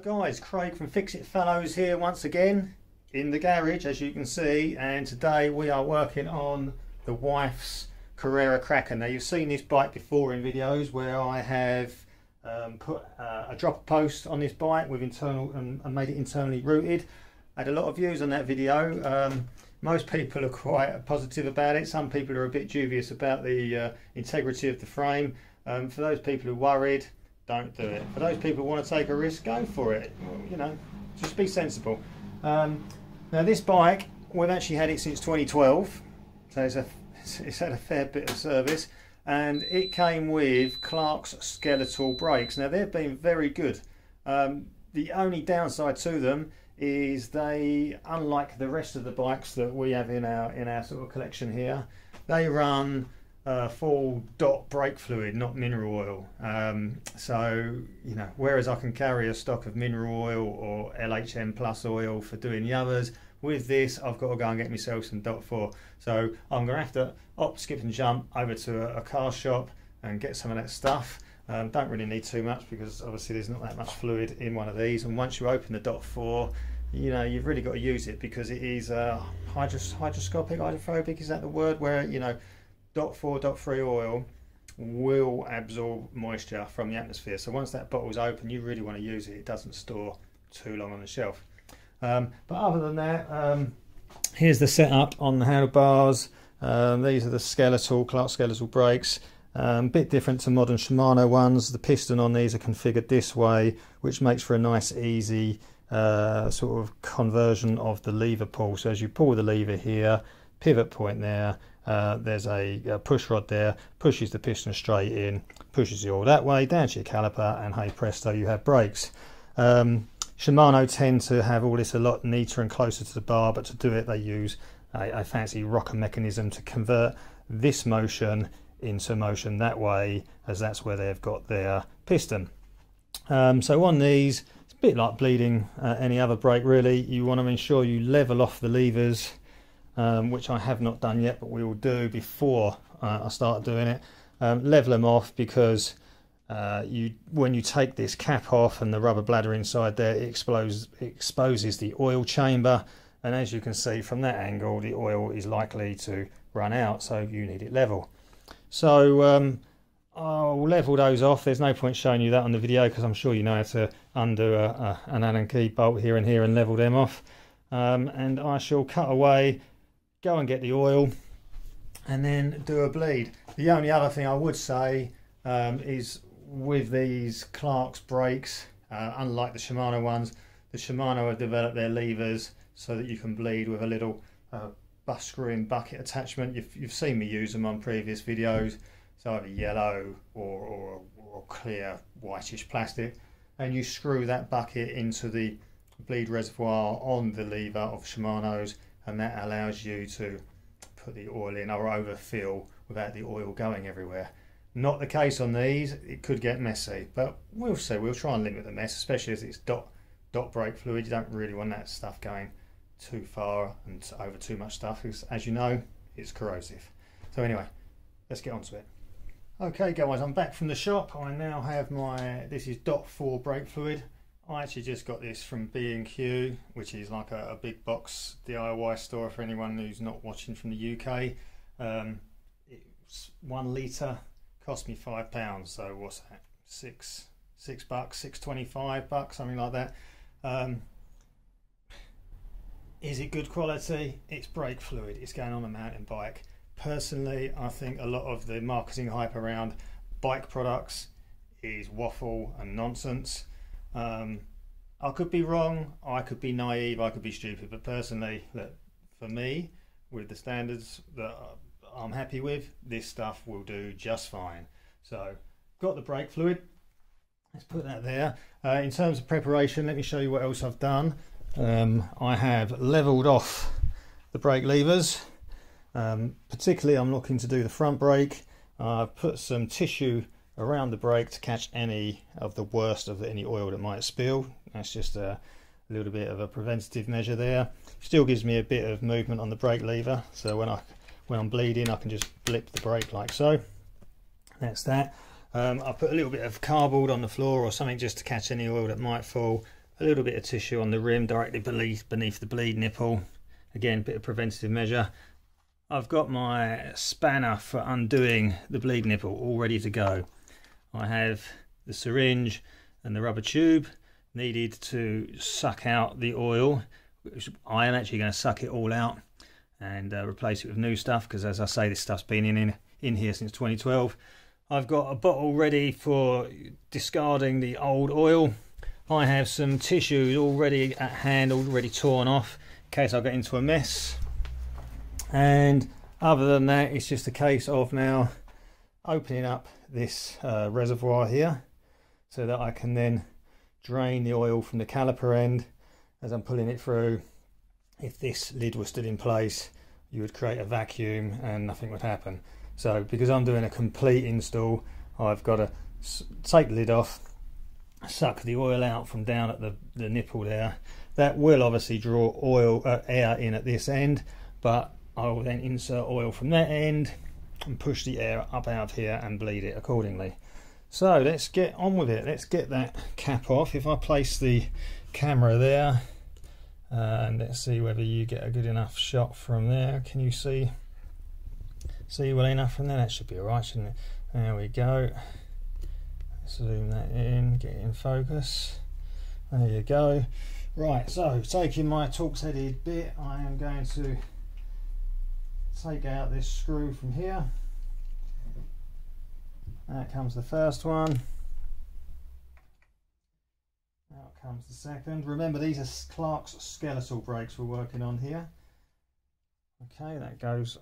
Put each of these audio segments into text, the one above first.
Guys, Craig from fixitfallows here once again in the garage, as you can see, and today we are working on the wife's Carrera Cracker. Now, you've seen this bike before in videos where I have put a dropper post on this bike with internal and made it internally routed. I had a lot of views on that video. Most people are quite positive about it. Some people are a bit dubious about the integrity of the frame. For those people who are worried, don't do it. For those people who want to take a risk, go for it. You know, just be sensible. Now this bike, we've actually had it since 2012, so it's had a fair bit of service, and it came with Clark's Skeletal Brakes. Now they've been very good. The only downside to them is they, unlike the rest of the bikes that we have in our sort of collection here, they run full dot brake fluid, not mineral oil. So, you know, whereas I can carry a stock of mineral oil or LHM plus oil for doing the others, with this I've got to go and get myself some dot 4. So I'm going to have to skip and jump over to a car shop and get some of that stuff. Don't really need too much because obviously there's not that much fluid in one of these, and once you open the dot 4, you know, you've really got to use it because it is hydrophobic, is that the word, where, you know, dot 4, dot 3 oil will absorb moisture from the atmosphere. So once that bottle's open, you really want to use it. It doesn't store too long on the shelf. But other than that, here's the setup on the handlebars. These are the Clark Skeletal brakes. Bit different to modern Shimano ones. The piston on these are configured this way, which makes for a nice easy sort of conversion of the lever pull. So as you pull the lever here, pivot point there, there's a push rod there, pushes the piston straight in, pushes the oil that way, down to your caliper, and hey presto, you have brakes. Shimano tend to have all this a lot neater and closer to the bar, but to do it they use a fancy rocker mechanism to convert this motion into motion that way, as that's where they've got their piston. So on these, it's a bit like bleeding any other brake really. You want to ensure you level off the levers, which I have not done yet, but we will do before I start doing it. Level them off because when you take this cap off and the rubber bladder inside there, it exposes the oil chamber, and as you can see from that angle, the oil is likely to run out, so you need it level. So I'll level those off. There's no point showing you that on the video because I'm sure you know how to undo an Allen key bolt here and here and level them off. And I shall cut away, go and get the oil, and then do a bleed. The only other thing I would say is with these Clark's brakes, unlike the Shimano ones, the Shimano have developed their levers so that you can bleed with a little bus screw-in bucket attachment. You've seen me use them on previous videos. So either yellow or clear whitish plastic, and you screw that bucket into the bleed reservoir on the lever of Shimano's, and that allows you to put the oil in or overfill without the oil going everywhere. Not the case on these. It could get messy, but we'll see. We'll try and limit the mess, especially as it's dot brake fluid. You don't really want that stuff going too far and over too much stuff because, as you know, it's corrosive. So anyway, let's get on to it. Okay guys, I'm back from the shop. I now have this is dot 4 brake fluid. I actually just got this from B&Q, which is like a big box DIY store for anyone who's not watching from the UK. It's 1 litre, cost me £5, so what's that, $6, $6.25, something like that. Is it good quality? It's brake fluid, it's going on a mountain bike. Personally, I think a lot of the marketing hype around bike products is waffle and nonsense. I could be wrong, I could be naive, I could be stupid, but personally, look, for me, with the standards that I'm happy with, this stuff will do just fine. So, got the brake fluid, let's put that there. In terms of preparation, let me show you what else I've done. I have levelled off the brake levers. Particularly I'm looking to do the front brake. I've put some tissue around the brake to catch any of the worst of any oil that might spill. That's just a little bit of a preventative measure there. Still gives me a bit of movement on the brake lever, so when I'm bleeding I can just blip the brake like so. That's that. I put a little bit of cardboard on the floor or something just to catch any oil that might fall. a little bit of tissue on the rim directly beneath the bleed nipple. Again, a bit of preventative measure. I've got my spanner for undoing the bleed nipple all ready to go. I have the syringe and the rubber tube needed to suck out the oil, which I am actually going to suck it all out and replace it with new stuff, because as I say, this stuff's been in here since 2012. I've got a bottle ready for discarding the old oil. I have some tissue already at hand, already torn off in case I get into a mess. And other than that, it's just a case of now opening up this reservoir here so that I can then drain the oil from the caliper end as I'm pulling it through. If this lid was still in place, you would create a vacuum and nothing would happen. So because I'm doing a complete install, I've got to take the lid off, suck the oil out from down at the nipple there. That will obviously draw air in at this end, but I will then insert oil from that end and push the air up out of here and bleed it accordingly. So let's get on with it. Let's get that cap off. If I place the camera there, and let's see whether you get a good enough shot from there. Can you see well enough from there? That should be alright, shouldn't it? There we go. Zoom that in, get it in focus. There you go. Right, so taking my Torx headed bit, I am going to take out this screw from here. Out comes the first one. Out comes the second. Remember, these are Clark's skeletal brakes we're working on here. Okay, that goes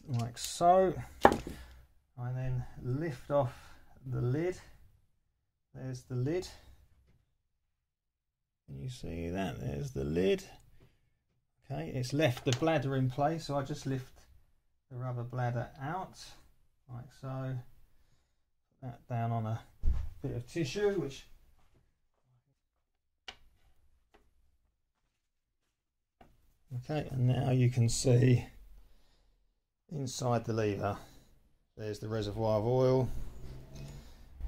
like so. I then lift off the lid. There's the lid. Can you see that? There's the lid. Okay, it's left the bladder in place, so I just lift the rubber bladder out like so. Put that down on a bit of tissue, which okay, and now you can see inside the lever there's the reservoir of oil,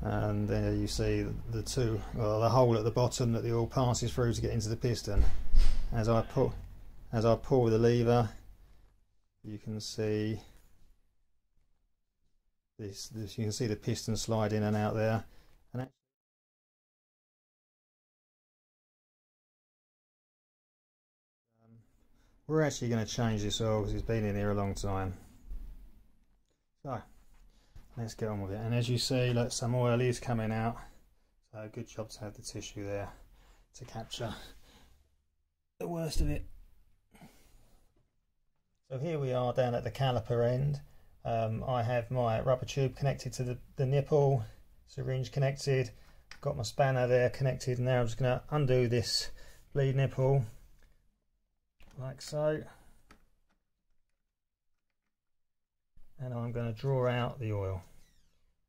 and there you see the hole at the bottom that the oil passes through to get into the piston. As I pull the lever, you can see this you can see the piston slide in and out there. And we're actually going to change this oil because it's been in here a long time. So let's get on with it. And as you see, look, some oil is coming out, so good job to have the tissue there to capture the worst of it. So here we are down at the caliper end. I have my rubber tube connected to the nipple, syringe connected, got my spanner there connected, and now I'm just going to undo this bleed nipple like so, and I'm going to draw out the oil.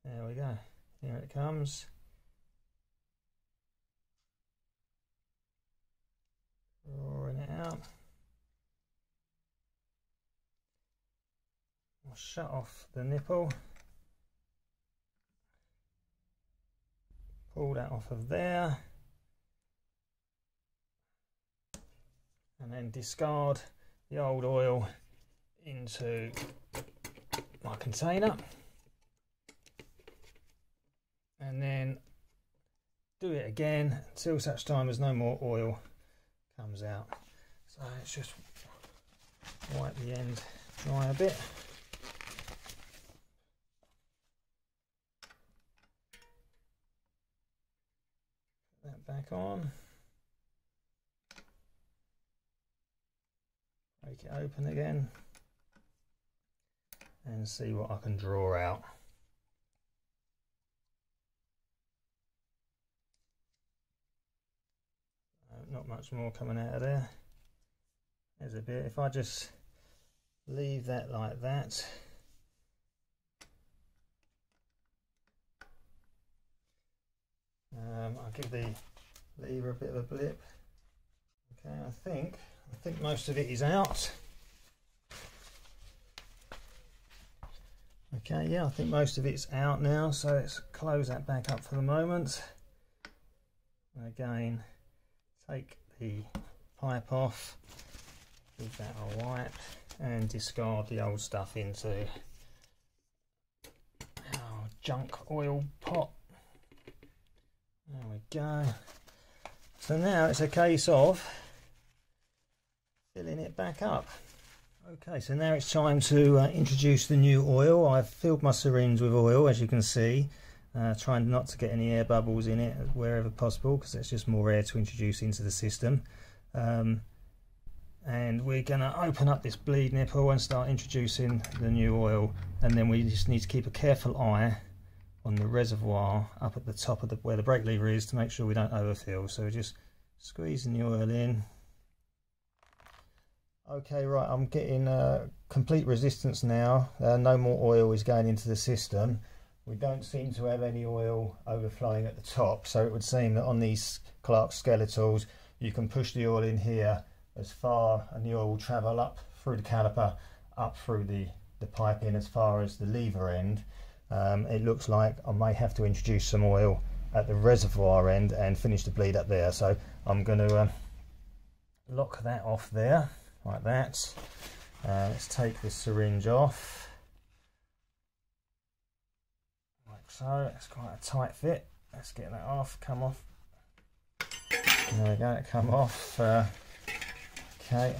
There we go, here it comes. Drawing it out. I'll shut off the nipple, pull that off of there, and then discard the old oil into my container, and then do it again until such time as no more oil comes out. So let's just wipe the end dry a bit. Put that back on. Break it open again and see what I can draw out. Not much more coming out of there. There's a bit. If I just leave that like that, I'll give the lever a bit of a blip. Okay, I think most of it is out. Okay, yeah, I think most of it's out now, so let's close that back up for the moment. Again, take the pipe off, give that a wipe, and discard the old stuff into our junk oil pot. There we go. So now it's a case of filling it back up. Okay, so now it's time to introduce the new oil. I've filled my syringe with oil, as you can see, trying not to get any air bubbles in it wherever possible, because it's just more air to introduce into the system. And we're going to open up this bleed nipple and start introducing the new oil, and then we just need to keep a careful eye on the reservoir up at the top of where the brake lever is, to make sure we don't overfill. So we're just squeezing the oil in. Okay, right, I'm getting complete resistance now. No more oil is going into the system. We don't seem to have any oil overflowing at the top, so it would seem that on these Clark Skeletals you can push the oil in here as far, and the oil will travel up through the caliper, up through the pipe in as far as the lever end. It looks like I may have to introduce some oil at the reservoir end and finish the bleed up there, so I'm going to lock that off there like that. Let's take the syringe off like so. It's quite a tight fit. Let's get that off. Come off. There we go, come off. Okay,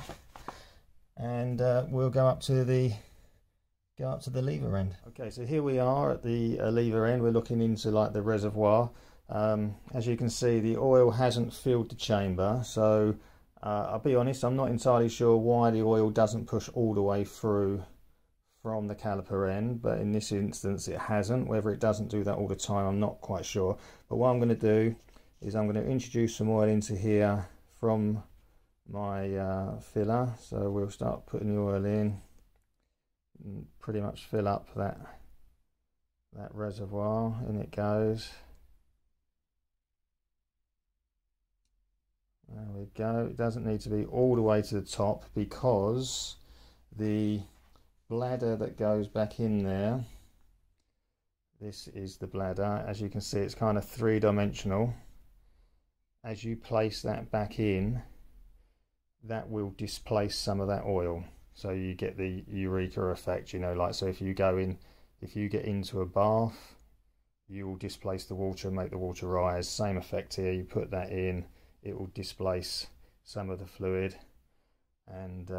and we'll go up to the lever end. Okay, so here we are at the lever end. We're looking into like the reservoir. As you can see, the oil hasn't filled the chamber, so I'll be honest, I'm not entirely sure why the oil doesn't push all the way through from the caliper end, but in this instance it hasn't. Whether it doesn't do that all the time, I'm not quite sure. But what I'm going to do is I'm going to introduce some oil into here from my filler. So we'll start putting the oil in and pretty much fill up that reservoir. In it goes. There we go. It doesn't need to be all the way to the top, because the bladder that goes back in there, this is the bladder. As you can see, it's kind of three-dimensional. As you place that back in, that will displace some of that oil, so you get the eureka effect, you know, like, so if you get into a bath, you will displace the water and make the water rise. Same effect here. You put that in, it will displace some of the fluid, and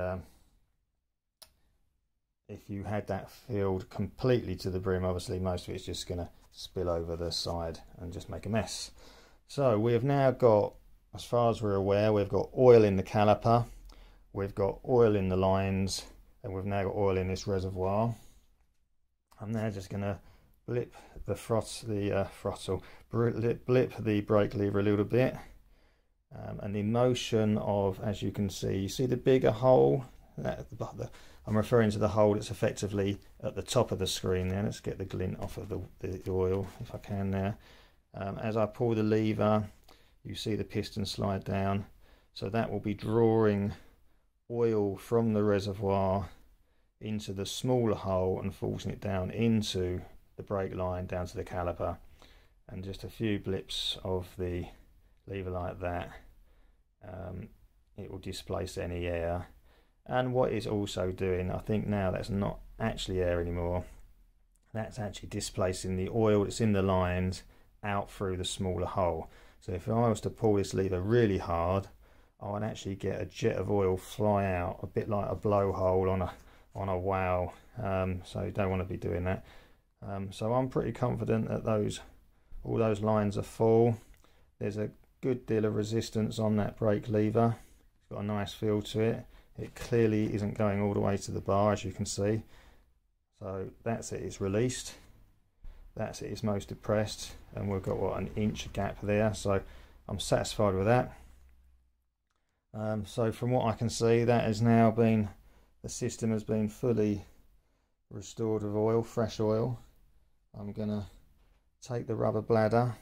if you had that filled completely to the brim, obviously most of it's just going to spill over the side and just make a mess. So we have now got, as far as we're aware, we've got oil in the caliper, we've got oil in the lines, and we've now got oil in this reservoir. I'm now just going to blip the blip the brake lever a little bit. And the motion of, as you can see, you see the bigger hole? I'm referring to the hole that's effectively at the top of the screen there. Let's get the glint off of the oil, if I can there. As I pull the lever, you see the piston slide down. So that will be drawing oil from the reservoir into the smaller hole and forcing it down into the brake line, down to the caliper. And just a few blips of the lever like that, it will displace any air. And what it's also doing, I think now that's not actually air anymore, that's actually displacing the oil that's in the lines out through the smaller hole. So if I was to pull this lever really hard, I would actually get a jet of oil fly out, a bit like a blowhole on a whale. So you don't want to be doing that. So I'm pretty confident that all those lines are full. There's a good deal of resistance on that brake lever. It's got a nice feel to it. It clearly isn't going all the way to the bar, as you can see. So that's it, it's released. That's it, it's most depressed, and we've got what, an inch gap there. So I'm satisfied with that. So from what I can see, that has now been, the system has been fully restored with oil, fresh oil. I'm gonna take the rubber bladder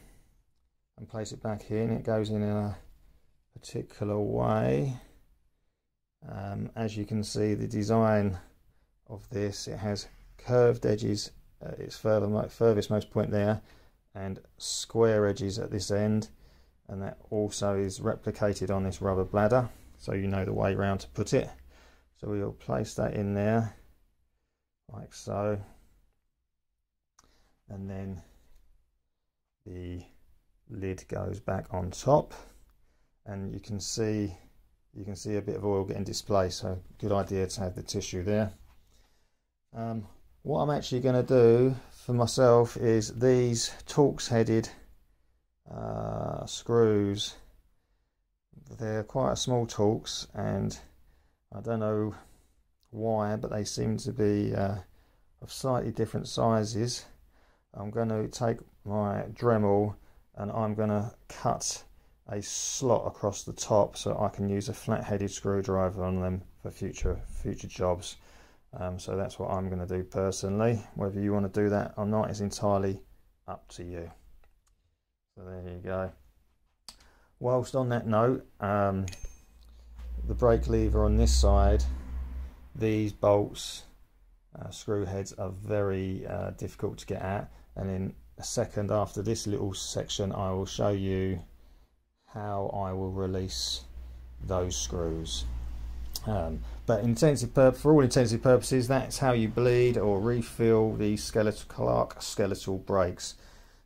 and place it back in. It goes in a particular way. As you can see, the design of this, it has curved edges at its furthest most point there, and square edges at this end. and that also is replicated on this rubber bladder, so you know the way round to put it. So we'll place that in there like so, and then the lid goes back on top, and you can see a bit of oil getting displaced, so good idea to have the tissue there. What I'm actually going to do for myself is these Torx headed screws. They're quite a small Torx, and I don't know why, but they seem to be of slightly different sizes. I'm going to take my Dremel and I'm going to cut a slot across the top so I can use a flat-headed screwdriver on them for future jobs. So that's what I'm going to do personally. Whether you want to do that or not is entirely up to you. So there you go. Whilst on that note, the brake lever on this side, these bolts, screw heads are very difficult to get at, and in a second after this little section I will show you how I will release those screws. But for all intensive purposes, that's how you bleed or refill the skeletal brakes.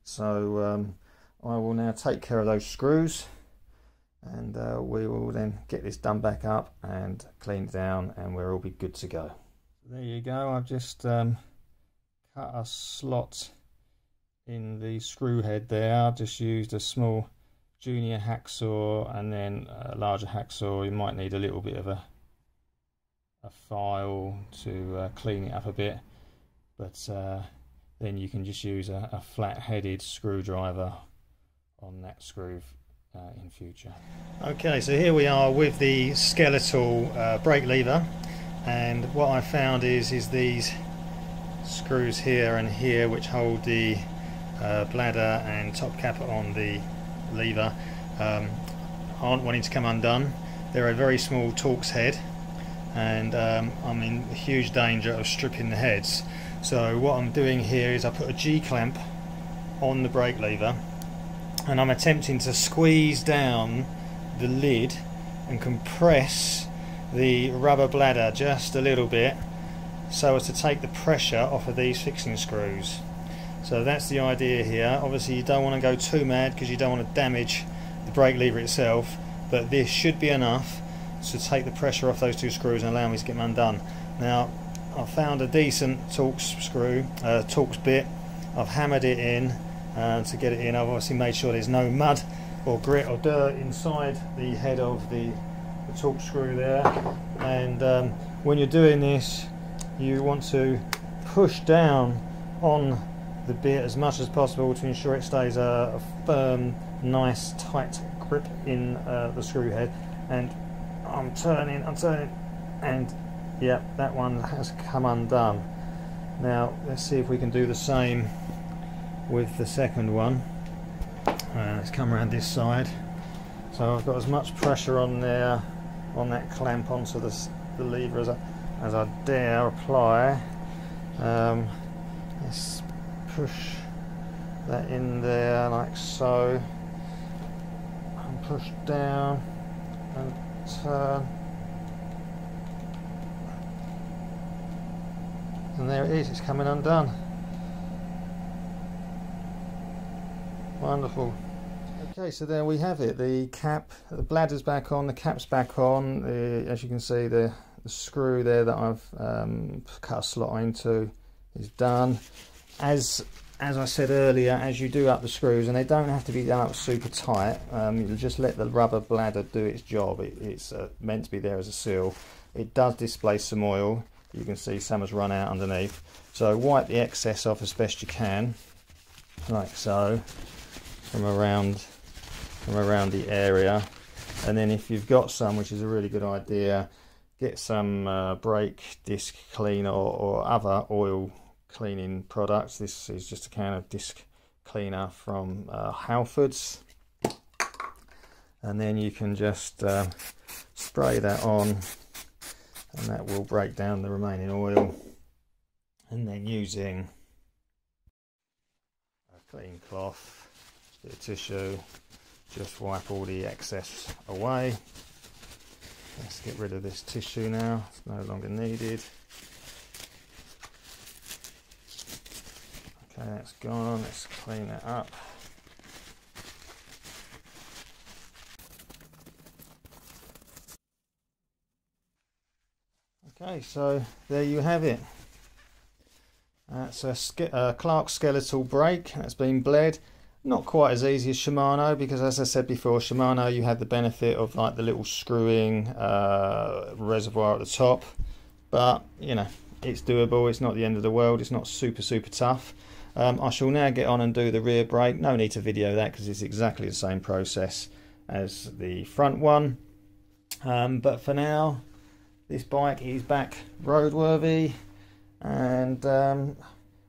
So I will now take care of those screws, and we will then get this done back up and cleaned down, and we'll all be good to go. There you go. I've just cut a slot in the screw head there. I've just used a small junior hacksaw and then a larger hacksaw. You might need a little bit of a file to clean it up a bit, but then you can just use a flat-headed screwdriver on that screw in future. Okay, so here we are with the skeletal brake lever, and what I found is these screws here and here which hold the bladder and top cap on the lever aren't wanting to come undone. They're a very small Torx head, and I'm in huge danger of stripping the heads. So what I'm doing here is I put a G-clamp on the brake lever, and I'm attempting to squeeze down the lid and compress the rubber bladder just a little bit so as to take the pressure off of these fixing screws. So that's the idea here. Obviously you don't want to go too mad because you don't want to damage the brake lever itself, but this should be enough to take the pressure off those two screws and allow me to get them undone. Now I've found a decent Torx bit. I've hammered it in to get it in. I've obviously made sure there's no mud or grit or dirt inside the head of the Torx screw there, and when you're doing this you want to push down on the bit as much as possible to ensure it stays a firm, nice, tight grip in the screw head. And I'm turning, and yeah, that one has come undone. Now let's see if we can do the same with the second one. Let's come around this side. So I've got as much pressure on there, on that clamp onto the lever as I dare apply. Let's push that in there like so, and push down and turn, and there it is, it's coming undone. Wonderful. Okay, so there we have it. The bladder's back on, the cap's back on. As you can see, the screw there that I've cut a slot into is done. As I said earlier, as you do up the screws, and they don't have to be done up super tight, you'll just let the rubber bladder do its job. It's meant to be there as a seal. It does displace some oil. You can see some has run out underneath. So wipe the excess off as best you can, like so, from around the area. And then if you've got some, which is a really good idea, get some brake disc cleaner or other oil cleaning products. This is just a can of disc cleaner from Halfords, and then you can just spray that on, and that will break down the remaining oil. And then using a clean cloth, a bit of tissue, just wipe all the excess away. Let's get rid of this tissue now, it's no longer needed. Okay, that's gone, let's clean it up. Okay, so there you have it. That's a Clark Skeletal Brake that's been bled. Not quite as easy as Shimano, because as I said before, Shimano you had the benefit of like the little screwing reservoir at the top, but you know, it's doable, it's not the end of the world, it's not super tough. I shall now get on and do the rear brake. No need to video that because it's exactly the same process as the front one, but for now this bike is back roadworthy, and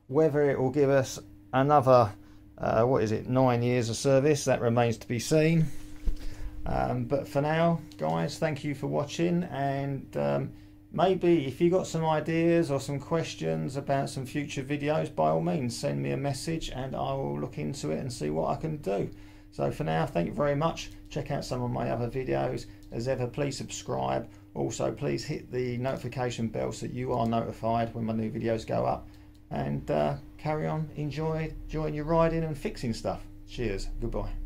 whether it will give us another what is it, 9 years of service, that remains to be seen. But for now, guys, thank you for watching, and maybe if you got some ideas or some questions about some future videos, by all means send me a message and I will look into it and see what I can do. So for now, thank you very much. Check out some of my other videos. As ever, please subscribe. Also, please hit the notification bell so you are notified when my new videos go up. And carry on, enjoying your riding and fixing stuff. Cheers, goodbye.